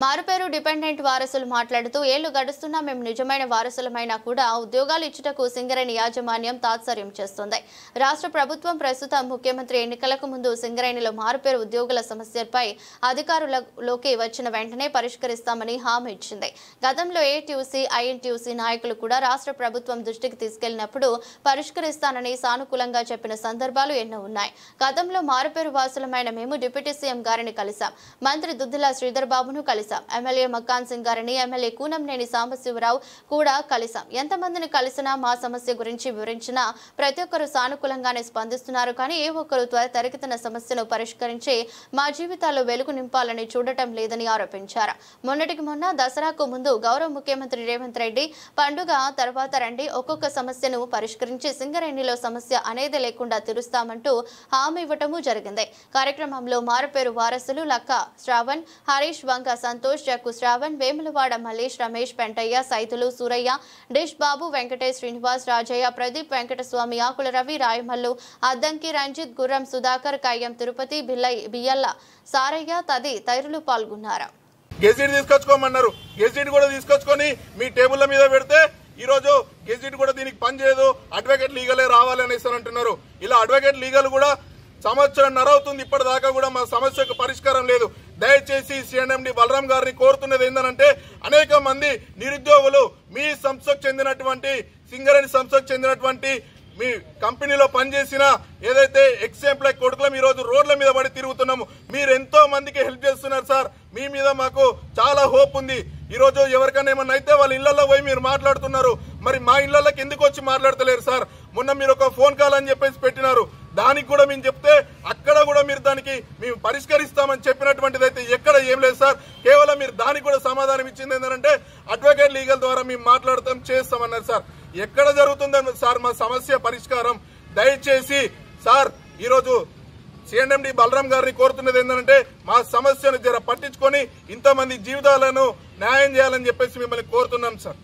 మారుపేరు డిపెండెంట్ వారసులు మాట్లాడుతూ ఏళ్లు గడుస్తున్నా మేము నిజమైన వారసులమైనా కూడా ఉద్యోగాలు ఇచ్చుటకు సింగరేణి యాజమాన్యం తాత్సర్యం చేస్తుంది. రాష్ట్ర ప్రభుత్వం ప్రస్తుతం ముఖ్యమంత్రి ఎన్నికలకు ముందు సింగరేణిలో మారుపేరు ఉద్యోగుల సమస్యలపై అధికారులలోకి వచ్చిన వెంటనే పరిష్కరిస్తామని హామీ ఇచ్చింది. గతంలో ఏటీయూసీ, ఐఎన్టీయూసీ నాయకులు కూడా రాష్ట్ర ప్రభుత్వం దృష్టికి తీసుకెళ్లినప్పుడు పరిష్కరిస్తానని సానుకూలంగా చెప్పిన సందర్భాలు ఎన్నో ఉన్నాయి. గతంలో మారుపేరు వాసులమైన మేము డిప్యూటీ సీఎం గారిని కలిశాం. మంత్రి దుద్దిల శ్రీధర్ బాబును కలిశాం. ఎమ్మెల్యే మక్కాన్ సింగ్ గారిని, ఎమ్మెల్యే కూనంనేని సాంబశివరావు కూడా కలిశాం. ఎంతమందిని కలిసినా మా సమస్య గురించి వివరించినా ప్రతి ఒక్కరు సానుకూలంగానే స్పందిస్తున్నారు. కానీ ఏ ఒక్కరు త్వరితగతిన సమస్యను పరిష్కరించి మా జీవితాల్లో వెలుగు నింపాలని చూడటం లేదని ఆరోపించారు. మొన్నటికి మొన్న దసరాకు ముందు గౌరవ ముఖ్యమంత్రి రేవంత్ రెడ్డి పండుగ తర్వాత రండి, ఒక్కొక్క సమస్యను పరిష్కరించి సింగరేణిలో సమస్య అనేది లేకుండా తీరుస్తామంటూ హామీ ఇవ్వటము జరిగింది. కార్యక్రమంలో మారుపేరు వారసులు లక్క శ్రావణ్, హరీష్, వంక సంతోష్, జక్కు శ్రావణ్, వేములవాడ మల్లేష్, రమేష్, పెంటయ్య, సైతులు, సూరయ్య, డిష్ బాబు, వెంకటేష్, శ్రీనివాస్, రాజయ్య, ప్రదీప్, వెంకటస్వామి, ఆకుల రవి, రాయమల్లు, అద్దంకి, రంజిత్, గుర్రం సుధాకర్, కయ్యం తిరుపతి, బియ్యల్ల సారయ్య తదితరులు పాల్గొన్నారు. గెజిట్ తీసుకొచ్చుకోమన్నారు. గెజిట్ కూడా తీసుకొచ్చుకొని మీ టేబుల్ల మీద పెడితే ఈ రోజు గెజిట్ కూడా దీనికి పనిచేయదు, అడ్వకేట్ లీగలే రావాలనేసి అంటున్నారు. ఇలా అడ్వకేట్ లీగల్ కూడా సంవత్సరంన్నర అవుతుంది, ఇప్పటిదాకా కూడా మా సమస్యకు పరిష్కారం లేదు. దయచేసి సిఎండి బలరాం గారిని కోరుతున్నది ఏంటంటే, అనేక మంది నిరుద్యోగులు మీ సంస్థకు చెందినటువంటి సింగరేణి సంస్థకు చెందినటువంటి మీ కంపెనీలో పనిచేసిన ఏదైతే ఎక్స్ ఎంప్లాయ్ కొడుకులం ఈ రోజు రోడ్ల మీద పడి తిరుగుతున్నాము. మీరు ఎంతో మందికి హెల్ప్ చేస్తున్నారు సార్. మీ మీద మాకు చాలా హోప్ ఉంది. ఈ రోజు ఎవరికైనా ఏమన్నా అయితే వాళ్ళ ఇళ్లలో పోయి మీరు మాట్లాడుతున్నారు. మరి మా ఇళ్లకి ఎందుకు వచ్చి మాట్లాడతలేరు సార్? మొన్న మీరు ఒక ఫోన్ కాల్ అని చెప్పేసి పెట్టినారు. దానికి కూడా మేము చెప్తే అక్కడ కూడా మీరు దానికి మేము పరిష్కరిస్తామని చెప్పినటువంటిది అయితే ఎక్కడ ఏం లేదు సార్. కేవలం మీరు దానికి కూడా సమాధానం ఇచ్చింది ఏంటంటే అడ్వకేట్ లీగల్ ద్వారా మేము మాట్లాడతాం, చేస్తామన్నారు సార్. ఎక్కడ జరుగుతుందని సార్ మా సమస్య పరిష్కారం? దయచేసి సార్ ఈరోజు సిఎండి బలరాం గారిని కోరుతున్నది ఏంటంటే మా సమస్యను జర పట్టించుకొని ఇంతమంది జీవితాలను న్యాయం చేయాలని చెప్పేసి మిమ్మల్ని కోరుతున్నాం సార్.